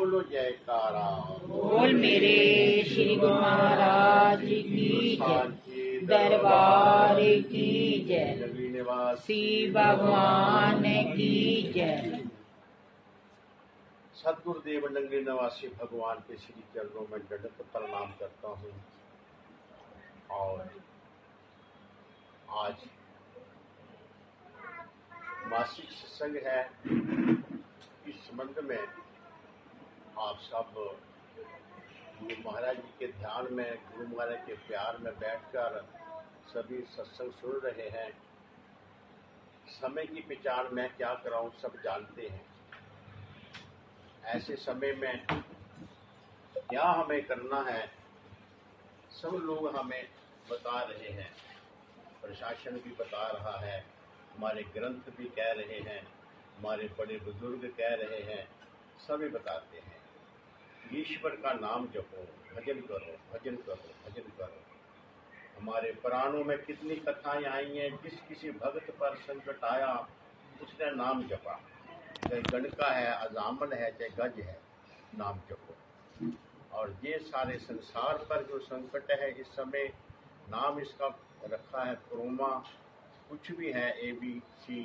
बोलो जयकारा। बोल मेरे श्री गुरु महाराज की जय, दरबार की जय, नवी निवासी भगवान की जय। सतगुरुदेव नगरी निवासी भगवान के श्री चरणों में दंडवत प्रणाम करता हूँ। और आज मासिक सत्संग है। इस संबंध में आप सब गुरु महाराज जी के ध्यान में, गुरु महाराज के प्यार में बैठकर सभी सत्संग सुन रहे हैं। समय की पहचान मैं क्या कराऊं सब जानते हैं। ऐसे समय में क्या हमें करना है सब लोग हमें बता रहे हैं। प्रशासन भी बता रहा है, हमारे ग्रंथ भी कह रहे हैं, हमारे बड़े बुजुर्ग कह रहे हैं, सभी बताते हैं ईश्वर का नाम जपो, भजन करो, भजन करो, भजन करो। हमारे पुराणों में कितनी कथाएं आई हैं। जिस किसी भक्त पर संकट आया उसने नाम जपा, चाहे गणका है, अजामन है, चाहे गज है, नाम जपो। और ये सारे संसार पर जो संकट है इस समय, नाम इसका रखा है क्रोमा, कुछ भी है ABC,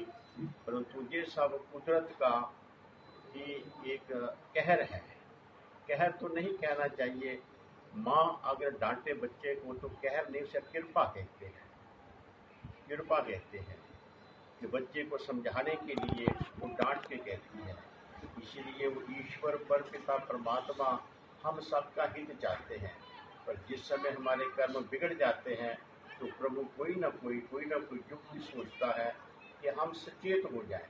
परंतु ये सब कुदरत का ही एक कहर है। कहर तो नहीं कहना चाहिए। माँ अगर डांटे बच्चे को तो कहर नहीं, उसे कृपा कहते हैं। कृपा कहते हैं कि बच्चे को समझाने के लिए वो डांट के कहती है। इसीलिए वो ईश्वर पर पिता परमात्मा हम सबका हित चाहते हैं। पर जिस समय हमारे कर्म बिगड़ जाते हैं तो प्रभु कोई ना कोई युक्ति सोचता है कि हम सचेत हो जाएं,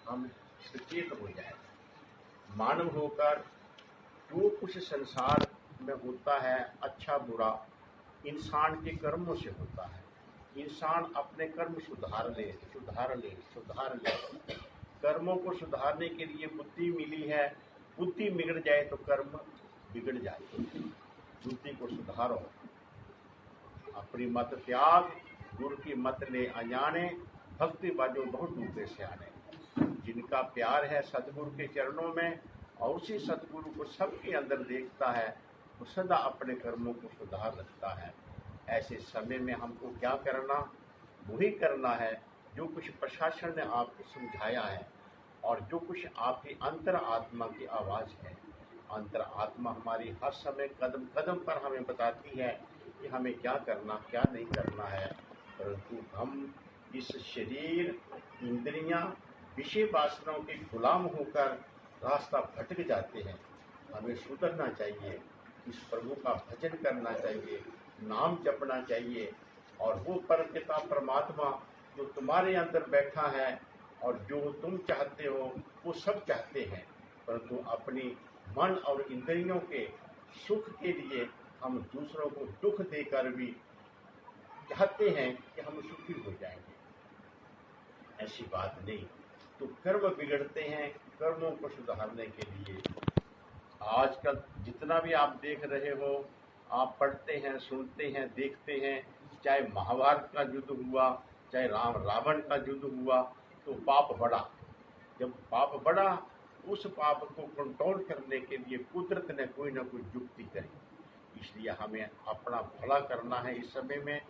हम सचेत हो जाएं। मानव होकर जो कुछ संसार में होता है, अच्छा बुरा, इंसान के कर्मों से होता है। इंसान अपने कर्म सुधार ले। कर्मों को सुधारने के लिए बुद्धि मिली है। बुद्धि बिगड़ जाए तो कर्म बिगड़ जाए। बुद्धि को सुधारो, अपनी मत त्याग, गुरु की मत ले अजाने, भक्ति बाजो बहुत डूबे से आने। जिनका प्यार है सतगुरु के चरणों में और उसी सतगुरु को सबके अंदर देखता है, वो सदा अपने कर्मों को सुधार रखता है। ऐसे समय में हमको क्या करना, वही करना है जो कुछ प्रशासन ने आपको समझाया है और जो कुछ आपकी अंतर आत्मा की आवाज़ है। अंतर आत्मा हमारी हर समय कदम कदम पर हमें बताती है कि हमें क्या करना, क्या नहीं करना है। परंतु हम इस शरीर, इंद्रियां, विषय वासनाओं के गुलाम होकर रास्ता भटक जाते हैं। हमें सुधरना चाहिए, इस प्रभु का भजन करना चाहिए, नाम जपना चाहिए। और वो परमपिता परमात्मा जो तुम्हारे अंदर बैठा है और जो तुम चाहते हो वो सब चाहते हैं। परंतु अपनी मन और इंद्रियों के सुख के लिए हम दूसरों को दुख देकर भी चाहते हैं कि हम सुखी हो जाएंगे। ऐसी बात नहीं। तो कर्म बिगड़ते हैं। कर्मों को सुधारने के लिए आजकल जितना भी आप देख रहे हो, आप पढ़ते हैं, सुनते हैं, देखते हैं, चाहे महाभारत का युद्ध हुआ, चाहे राम रावण का युद्ध हुआ, तो पाप बढ़ा। जब पाप बढ़ा, उस पाप को कंट्रोल करने के लिए कुदरत ने कोई ना कोई युक्ति करी। इसलिए हमें अपना भला करना है इस समय में।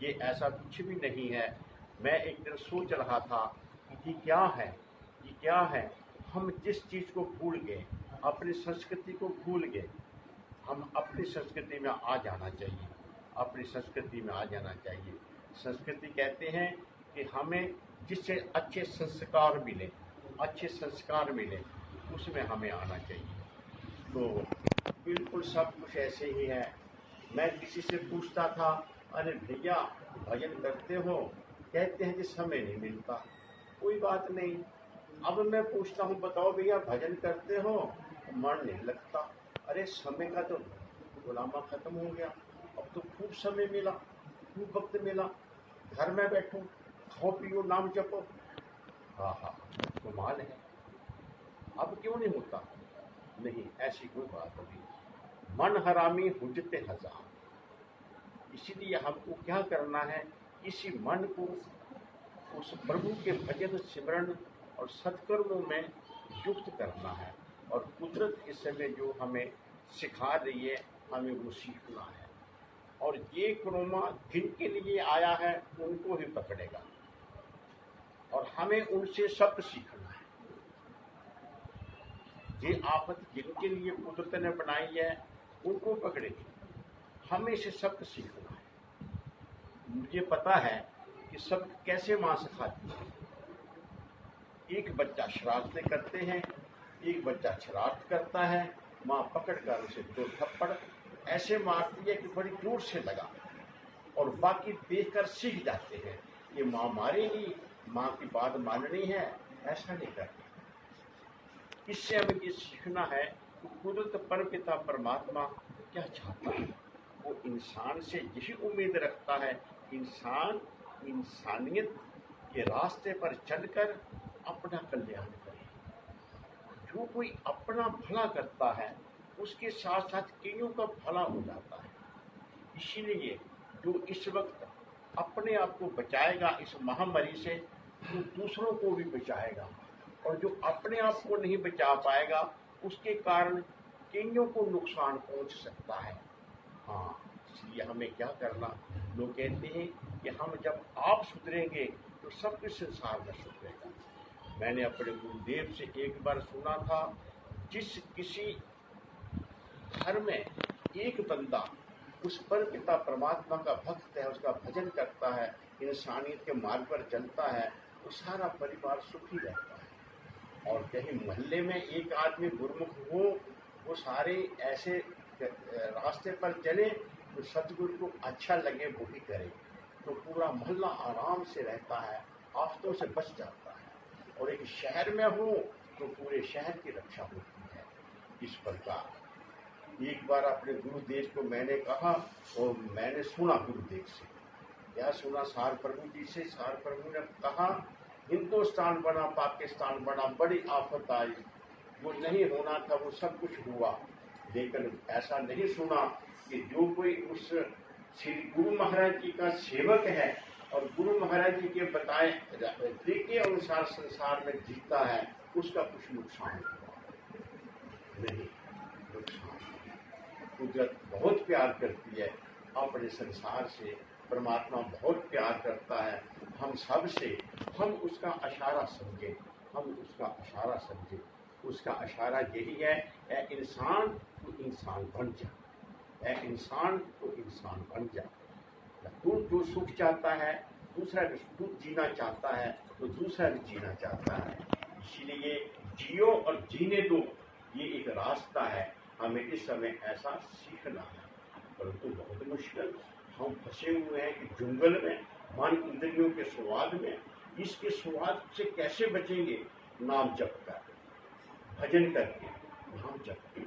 ये ऐसा कुछ भी नहीं है। मैं एक दिन सोच रहा था कि क्या है, ये क्या है। हम जिस चीज़ को भूल गए, अपनी संस्कृति को भूल गए। हम अपनी संस्कृति में आ जाना चाहिए, अपनी संस्कृति में आ जाना चाहिए। संस्कृति कहते हैं कि हमें जिससे अच्छे संस्कार मिले, अच्छे संस्कार मिले, उसमें हमें आना चाहिए। तो बिल्कुल सब कुछ ऐसे ही है। मैं किसी से पूछता था, अरे भैया भजन करते हो? कहते हैं कि समय नहीं मिलता। कोई बात नहीं। अब मैं पूछता हूँ, बताओ भैया भजन करते हो? मन नहीं लगता। अरे समय का तो गुलामा खत्म हो गया। अब तो खूब समय मिला, खूब वक्त मिला, घर में बैठो, खाओ पियो, नाम जपो। हाँ, कमाल है। अब क्यों नहीं होता? नहीं, ऐसी कोई बात नहीं। मन हरामी हुज्जते हजार। इसीलिए हमको क्या करना है, इसी मन को उस प्रभु के भजन, सिमरन और सत्कर्मों में युक्त करना है और कुदरत इस समय जो हमें सिखा रही है, हमें वो सीखना है। और ये कोरोना जिनके लिए आया है उनको ही पकड़ेगा, और हमें उनसे शब्द सीखना है। ये आफत जिनके लिए कुदरत ने बनाई है उनको पकड़ेगी, हमें से शब्द सीखना है। मुझे पता है कि शब्द कैसे मां सिखाती है। एक बच्चा शरारतें करते हैं, एक बच्चा शरारत करता है, माँ पकड़कर उसे 2 थप्पड़ ऐसे मारती है कि बड़ी जोर से लगा, और बाकी देखकर सीख जाते हैं ये माँ मारेगी, माँ की बात माननी है, ऐसा नहीं करती। इससे हमें ये सीखना है कि कुदरत परमपिता परमात्मा क्या चाहता है। वो इंसान से यही उम्मीद रखता है, इंसान इंसानियत के रास्ते पर चलकर अपना कल्याण करे। जो कोई अपना भला करता है उसके साथ साथ कईयों का भला हो जाता है। इसीलिए जो इस वक्त अपने आप को बचाएगा इस महामारी से, तो दूसरों को भी बचाएगा, और जो अपने आप को नहीं बचा पाएगा उसके कारण कईयों को नुकसान पहुंच सकता है। हाँ, इसलिए हमें क्या करना, लोग कहते हैं कि हम जब आप सुधरेंगे तो सब कुछ संसार में सुधरेगा। मैंने अपने गुरुदेव से एक बार सुना था, जिस किसी घर में एक बंदा उस परमपिता परमात्मा का भक्त है, उसका भजन करता है, इंसानियत के मार्ग पर चलता है, वो सारा परिवार सुखी रहता है। और कहीं मोहल्ले में एक आदमी गुरुमुख हो, वो सारे ऐसे रास्ते पर चले तो सतगुरु को अच्छा लगे वो ही करे, तो पूरा मोहल्ला आराम से रहता है, आफतों से बच जाता है। और एक शहर में हो तो पूरे शहर की रक्षा होती है। इस प्रकार एक बार अपने गुरुदेव को मैंने कहा, और मैंने सुना गुरुदेव से, क्या सुना, सार प्रभु जी से। सार प्रभु ने कहा, हिंदुस्तान बना, पाकिस्तान बना, बड़ी आफत आई, वो नहीं होना था वो सब कुछ हुआ। लेकिन ऐसा नहीं सुना कि जो कोई उस श्री गुरु महाराज जी का सेवक है और गुरु महाराज जी के बताए तरीके अनुसार संसार में जीता है, उसका कुछ नुकसान हुआ नहीं। नुकसान कुदरत बहुत प्यार करती है अपने संसार से, परमात्मा बहुत प्यार करता है हम सब से। हम उसका इशारा समझे, हम उसका इशारा समझे। उसका इशारा यही है, ए इंसान तो इंसान बन जा, ए इंसान तो इंसान बन जा। तू जो सुख चाहता है, दूसरा भी तू जीना चाहता है तो दूसरा भी जीना चाहता है। इसीलिए जियो और जीने दो, ये एक रास्ता है। हमें इस समय ऐसा सीखना है, परंतु बहुत मुश्किल। हम फंसे हुए हैं कि जंगल में, मन इंद्रियों के स्वाद में। इसके स्वाद से कैसे बचेंगे? नाम जप कर, भजन करके, नाम जप के।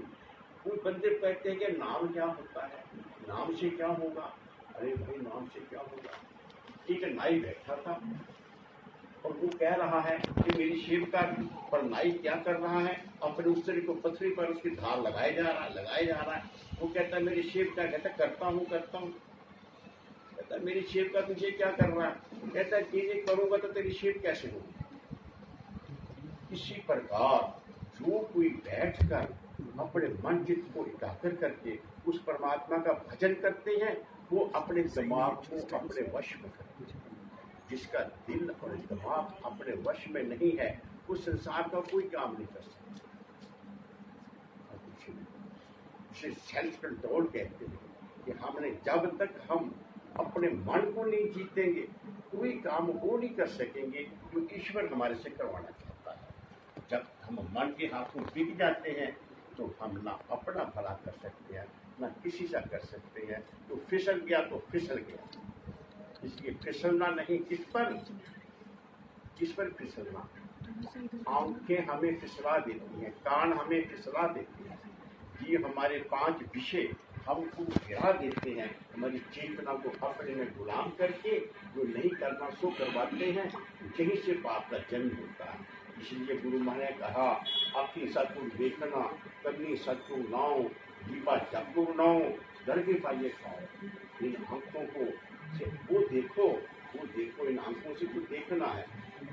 कोई बंदे कहते हैं कि नाम क्या होता है, नाम से क्या होगा? अरे भाई, नाम से क्या होगा? एक नाई बैठा था और वो कह रहा है कि मेरी सेविका पर नाई क्या कर रहा है, अपने उस्तरी को पथरी पर उसकी धार लगाए जा रहा है। वो कहता है मेरी सेविका, कहता करता हूँ। कहता मेरी सेविका तुझे क्या कर रहा है? कहता चीजें करूंगा तो तेरी सेव कैसे होगी? इसी प्रकार जो कोई बैठकर अपने मन चित्त को एकाग्र करके उस परमात्मा का भजन करते हैं, वो अपने दिमाग को अपने वश में करते हैं। जिसका दिल और दिमाग अपने वश में नहीं है, उस संसार का कोई काम नहीं कर सकता। इसे सेल्फ कंट्रोल कहते हैं कि हमने जब तक हम अपने मन को नहीं जीतेंगे, कोई काम वो नहीं कर सकेंगे जो ईश्वर हमारे से करवाना चाहता है। जब हम मन के हाथों बिक जाते हैं तो हम ना अपना भला कर सकते हैं, ना किसी से कर सकते हैं। तो फिसल गया तो फिसल गया। इसलिए फिसलना नहीं, किस पर फिसलना? आंखें हमें फिसला देती हैं, कान हमें फिसला देते हैं, ये हमारे 5 विषय हमको गिरा देते हैं, हमारी चेतना को अपने में गुलाम करके जो नहीं करना सो करवाते हैं। यहीं से पाप का जन्म होता है। इसलिए गुरु महाराज ने कहा, आपकी सतगुरु देखना, करनी सतगुरु नाओ, दीपा जगुरु नाओ, डर के पाइए खाओ। इन आंखों को से वो देखो, इन आंखों से कुछ देखना है।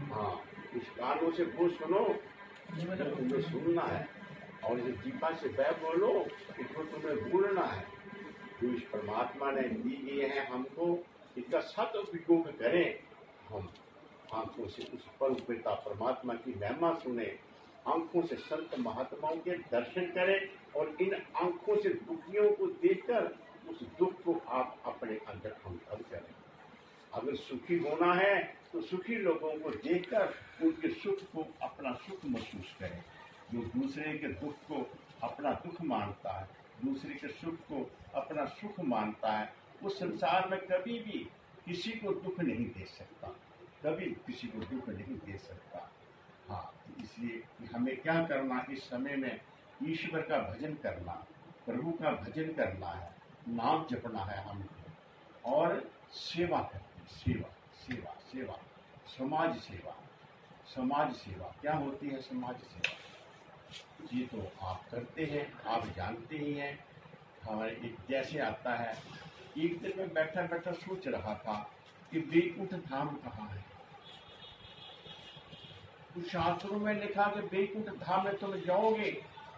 हाँ, इस कानों से वो सुनो, तुम्हें सुनना है। और इस जीपा से वह बोलो कि जो तुम्हें बोलना है, जो इस परमात्मा ने दी गई है हमको, इसका सदुपयोग करें। हम आंखों से उस परम पिता परमात्मा की महिमा सुने, आंखों से संत महात्माओं के दर्शन करें और इन आंखों से दुखियों को देखकर उस दुख को आप अपने अंदर अनुभव करें। अगर सुखी होना है तो सुखी लोगों को देखकर उनके सुख को अपना सुख महसूस करें। जो दूसरे के दुख को अपना दुख मानता है, दूसरे के सुख को अपना सुख मानता है, वो संसार में कभी भी किसी को दुख नहीं दे सकता, कभी किसी को दुख नहीं दे सकता। हाँ, तो इसलिए हमें क्या करना, इस समय में ईश्वर का भजन करना, प्रभु का भजन करना है, नाम जपना है हमको और सेवा करनी। सेवा सेवा सेवा, समाज सेवा। समाज सेवा क्या होती है? समाज सेवा ये तो आप करते हैं, आप जानते ही हैं। हमारे एक जैसे आता है, एक दिन मैं बैठा बैठा सोच रहा था कि वैकुंठ धाम कहाँ है। तो शास्त्रों में लिखा कि वैकुंठ धाम में तुम जाओगे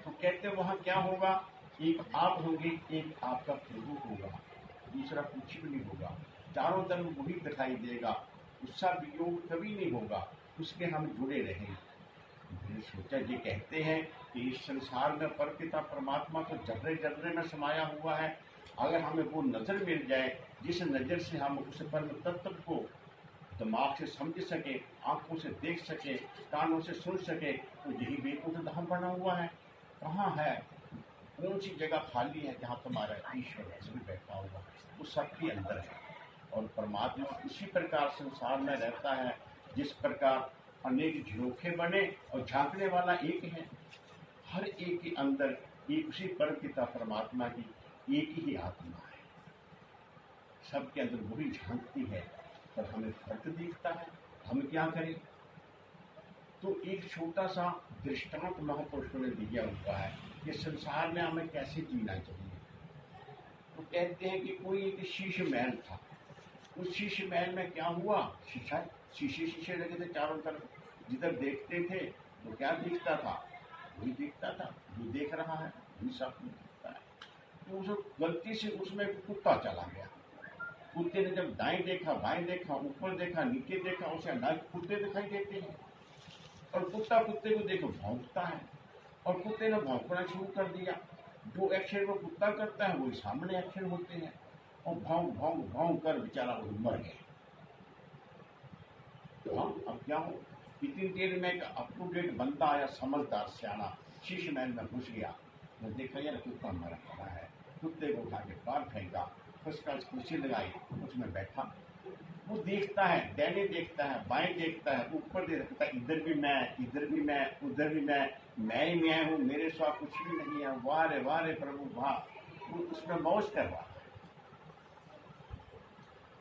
तो कहते वहां क्या होगा, एक आप होंगे, एक आपका प्रभु होगा, दूसरा कुछ भी नहीं होगा, चारों तरफ वही दिखाई देगा, उसका वियोग कभी नहीं होगा, उसके हम जुड़े रहेंगे। मैंने सोचा, ये कहते हैं कि इस संसार में परपिता परमात्मा तो जर्रे जर्रे में समाया हुआ है। अगर हमें वो नजर मिल जाए जिस नजर से हम उस परम तत्व को दिमाग से समझ सके, आंखों से देख सके, कानों से सुन सके, तो यही वैकुंठ धाम बना हुआ है। कहाँ है, कौन सी जगह खाली है जहाँ तुम्हारा ईश्वर ऐसे बैठा हुआ है? वो सबके अंदर है। और परमात्मा इसी प्रकार संसार में रहता है जिस प्रकार अनेक झरोखे बने और झांकने वाला एक है। हर एक के अंदर एक उसी परमपिता परमात्मा की एक ही आत्मा है, सबके अंदर वही झांकती है, पर हमें फर्क दिखता है। हम क्या करें? तो एक छोटा सा दृष्टांत महापुरुषों ने दिया हुआ है कि संसार में हमें कैसे जीना चाहिए। तो कहते हैं कि कोई एक शीश महल था, उस शीश महल में क्या हुआ, शीशे शीशे लगे थे चारों तरफ, जिधर देखते थे तो क्या दिखता था, वही दिखता था, जो देख रहा है वही सब दिखता है। तो उस गलती से उसमें कुत्ता चला गया। कुत्ते ने जब दाएं देखा, बाएं देखा, ऊपर देखा, नीचे देखा, उसे अनाज कुत्ते दिखाई देते हैं और कुत्ता कुत्ते को देखो भौंकता है और कुत्ते ने भौंकना शुरू कर दिया। जो एक्शन वो कुत्ता करता है वही सामने एक्शन होते हैं और भौंक भौंक भौंक कर बेचारा वो मर गया। तो हम अब क्या हो, इतनी देर में अप टू डेट बंदा आया, समझदार सियाना, शीश महल में घुस गया। मैं देखा यार कुत्ता मरा पड़ा है, कुत्ते को उठा के बाहर फेंका, उसका कुर्सी लगाई, उसमें बैठा। वो देखता है, दाहिने देखता है, बाएं देखता है, ऊपर देखता है, इधर भी मैं, इधर भी मैं, उधर भी मैं ही मैं हूँ, मेरे साथ कुछ भी नहीं है। वाह रे प्रभु वाह, वो उसमें मौज कर रहा है।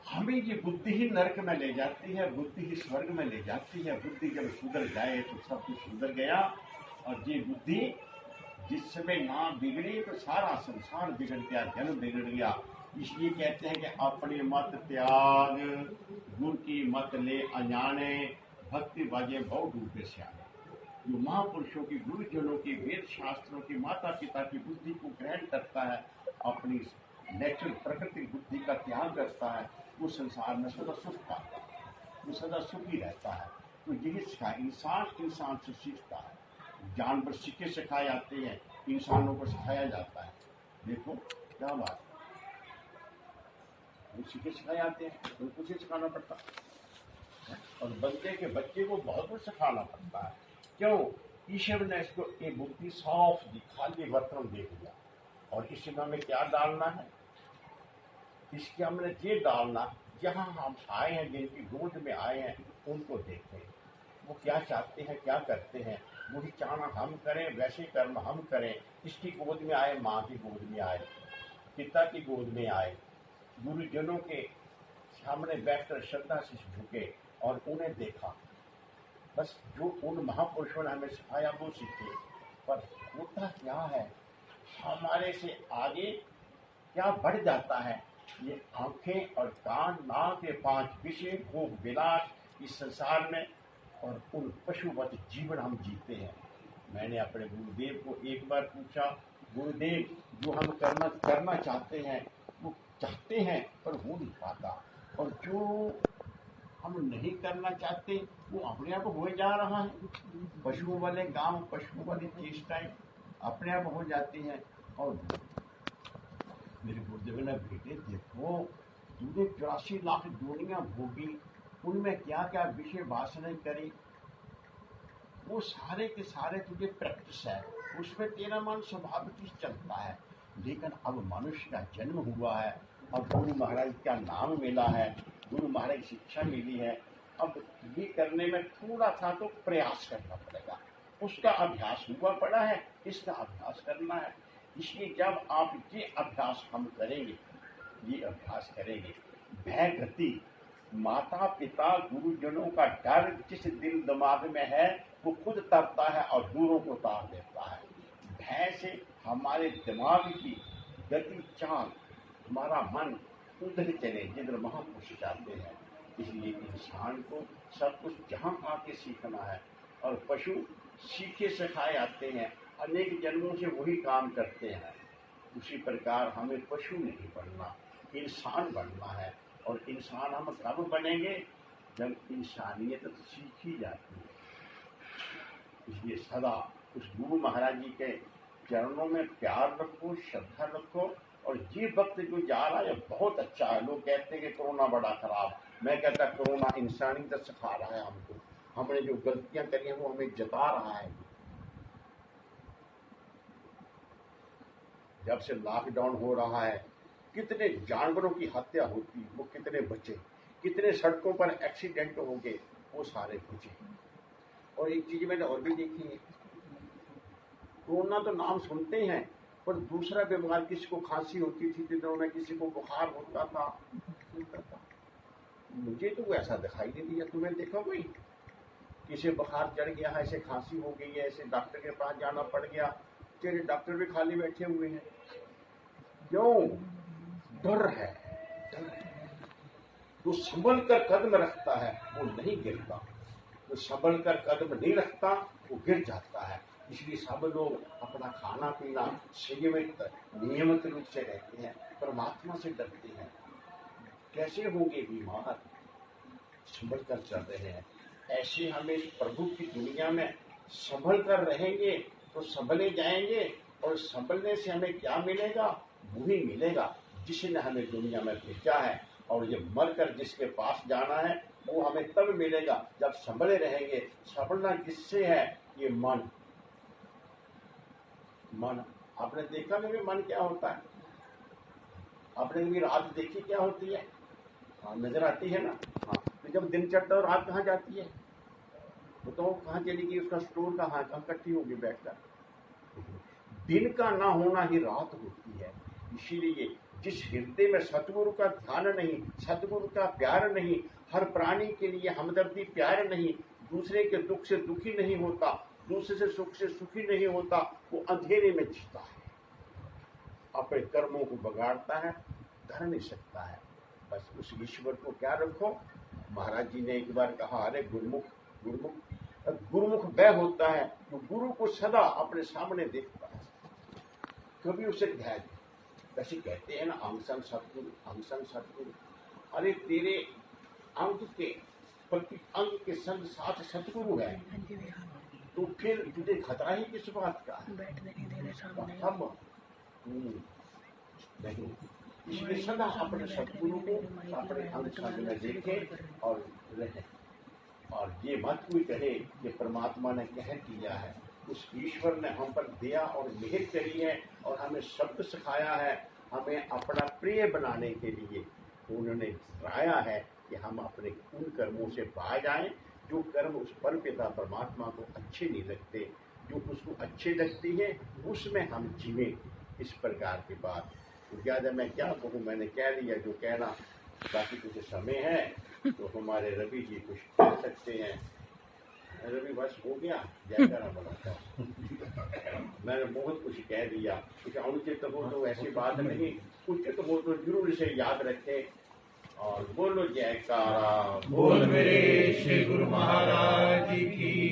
हमें ये बुद्धि ही नरक में ले जाती है, बुद्धि ही स्वर्ग में ले जाती है। बुद्धि जब सुधर जाए तो सब कुछ सुधर गया, और ये बुद्धि जिस समय ना बिगड़ी तो सारा संसार बिगड़ गया, जन्म बिगड़ गया। इसलिए कहते हैं कि अपनी मत त्याग, गुरु की मत ले अनजाने, भक्ति बाजे बहु डूबे स्याने। जो महापुरुषों की, गुरुजनों की, वेद शास्त्रों की, माता पिता की बुद्धि को ग्रहण करता है, अपनी नेचुरल प्राकृतिक बुद्धि का त्याग करता है, वो संसार में सदा सुख पाता है, वो सदा सुखी रहता है। तो यही सिखाया, इंसान से सीखता है। जानवर सीखे सिखाए जाते हैं, इंसानों को सिखाया जाता है। देखो क्या बात है, वो सीखे सिखाए जाते हैं, तो कुछ ही सिखाना पड़ता है। और बंदे के बच्चे को बहुत कुछ सिखाना पड़ता है। क्यों? ईश्वर ने इसको ये बुद्धि साफ दी, खाली बर्तन दे दिया, और इसमें हमें क्या डालना है, इसके हमने ये डालना, जहाँ हम आए हैं, जिनकी गोद में आए हैं, उनको देखें, वो क्या चाहते हैं, क्या करते हैं, वही चाहना हम करें, वैसे कर्म हम करें। इसकी गोद में आए, माँ की गोद में आए, पिता की गोद में आए, गुरुजनों के सामने बैठकर श्रद्धा से झुके और उन्हें देखा। बस जो उन महापुरुषों ने हमें सिखाया वो सीखे। पर होता क्या है, हमारे से आगे क्या बढ़ जाता है, ये आंखें और कान, नाक, ये 5 विषय, भोग विलास इस संसार में, और उन पशुवत जीवन हम जीते हैं। मैंने अपने गुरुदेव को एक बार पूछा, गुरुदेव जो हम करना चाहते हैं वो चाहते हैं पर हो नहीं पाता, और जो हम नहीं करना चाहते वो अपने आप हो जा रहा है। पशुओं वाले काम, पशुओं वाली चेष्टाएं अपने आप हो जाती हैं। और मेरे गुरुदेव ने, बेटे देखो, तूने 84 लाख दुनिया भोगी, उनमें क्या क्या विषय वासनाएं करी, वो सारे के सारे तुझे प्रैक्टिस है, उसमें तेरा मन स्वाभाविक चलता है। लेकिन अब मनुष्य का जन्म हुआ है, अब गुरु महाराज का नाम मिला है, गुरु महाराज की शिक्षा मिली है, अब ये करने में थोड़ा सा तो प्रयास करना पड़ेगा। उसका अभ्यास हुआ पड़ा है, इसका अभ्यास करना है। इसलिए जब आप ये अभ्यास हम करेंगे, ये अभ्यास करेंगे, भय गति, माता पिता गुरुजनों का डर जिस दिल दिमाग में है वो खुद तरता है और दूरों को तार देता है। भय से हमारे दिमाग की गति चाल, हमारा मन उधर चले जिधर महापुरुष चाहते हैं। इसलिए इंसान को सब कुछ जहाँ आके सीखना है, और पशु सीखे सिखाए आते हैं, अनेक जन्मों से वही काम करते हैं। उसी प्रकार हमें पशु नहीं बनना, इंसान बनना है। और इंसान हम कब बनेंगे, जब इंसानियत सीखी जाती है। इसलिए सदा उस गुरु महाराज जी के चरणों में प्यार रखो, श्रद्धा रखो। और ये वक्त जो जा रहा है बहुत अच्छा है। लोग कहते हैं कि कोरोना बड़ा खराब, मैं कहता कोरोना इंसानियत सिखा रहा है हमको, हमने जो गलतियां करी हैं वो हमें जता रहा है। जब से लॉकडाउन हो रहा है, कितने जानवरों की हत्या होती, वो कितने बचे, कितने सड़कों पर एक्सीडेंट हो गए, वो सारे बचे। और एक चीज मैंने और भी देखी है, कोरोना तो नाम सुनते हैं, पर दूसरा बीमार, किसी को खांसी होती थी दिनों में, किसी को बुखार होता था। मुझे तो ऐसा दिखाई नहीं दिया। तुम्हें देखा कोई किसी बुखार चढ़ गया है, ऐसे खांसी हो गई है, ऐसे डॉक्टर के पास जाना पड़ गया, तेरे डॉक्टर भी खाली बैठे हुए हैं। क्यों? डर है। जो संभल कर कदम रखता है वो नहीं गिरता, जो संभल कर कदम नहीं रखता वो गिर जाता है। इसलिए सब लोग अपना खाना पीना संयमित नियमित रूप से रहते हैं, परमात्मा से डरते हैं। कैसे होंगे बीमार, संभल कर चल रहे हैं। ऐसे हमें प्रभु की दुनिया में संभल कर रहेंगे तो संभले जाएंगे, और संभलने से हमें क्या मिलेगा, वही मिलेगा जिसने हमें दुनिया में भेजा है। और ये मरकर जिसके पास जाना है वो हमें तब मिलेगा जब संभले रहेंगे। संभलना किससे है? ये मन। मन आपने देखा नहीं मन क्या होता है? आपने भी रात देखी क्या होती है? हाँ, नजर आती है ना। हाँ, तो जब दिन चढ़ता है और रात कहाँ जाती है? बताओ कहाँ चली गई? उसका स्टोर कहाँ इकट्ठी होगी बैठकर? दिन का ना होना ही रात होती है। इसीलिए जिस हृदय में सतगुरु का ध्यान नहीं, सतगुरु का प्यार नहीं, हर प्राणी के लिए हमदर्दी प्यार नहीं, दूसरे के दुख से दुखी नहीं होता, दूसरे से सुख से सुखी नहीं होता, वो अंधेरे में जीता है, अपने कर्मों को बगाड़ता है, धर नहीं सकता है। बस उस ईश्वर को क्या रखो। महाराज जी ने एक बार कहा, अरे गुरुमुख गुरुमुख गुरुमुख वह होता है जो गुरु को सदा अपने सामने देखता है, कभी उसे ध्यान। वैसे कहते हैं ना, अंगसन सतगुरु, अंगसन सतगुरु। अरे तेरे अंग के प्रति अंग के संग साथ सतगुरु है, तो फिर तुझे खतरा ही किस बात का? सब नहीं। इसलिए सदा अपने सतगुरु को अपने अंग संग में देखें और रहें। और ये मत कोई कहे कि परमात्मा ने कह दिया है। उस ईश्वर ने हम पर दया और मेहर करी है और हमें शब्द सिखाया है, हमें अपना प्रिय बनाने के लिए उन्होंने सिखाया है कि हम अपने उन कर्मों से बाज आएं जो कर्म उस परमपिता परमात्मा को अच्छे नहीं लगते, जो उसको अच्छे लगती है उसमें हम जीवें। इस प्रकार की बात तो ज्यादा मैं क्या कहूँ, मैंने कह लिया जो कहना। बाकी कुछ समय है तो हमारे रवि जी कुछ कह सकते हैं। रवि बस हो गया, जयकारा बनाता हूँ। मैंने बहुत कुछ कह दिया, कुछ अनुचित हो तो ऐसी बात नहीं, उचित हो तो जरूर इसे याद रखें। और बोलो जयकारा, बोल मेरे श्री गुरु महाराज की।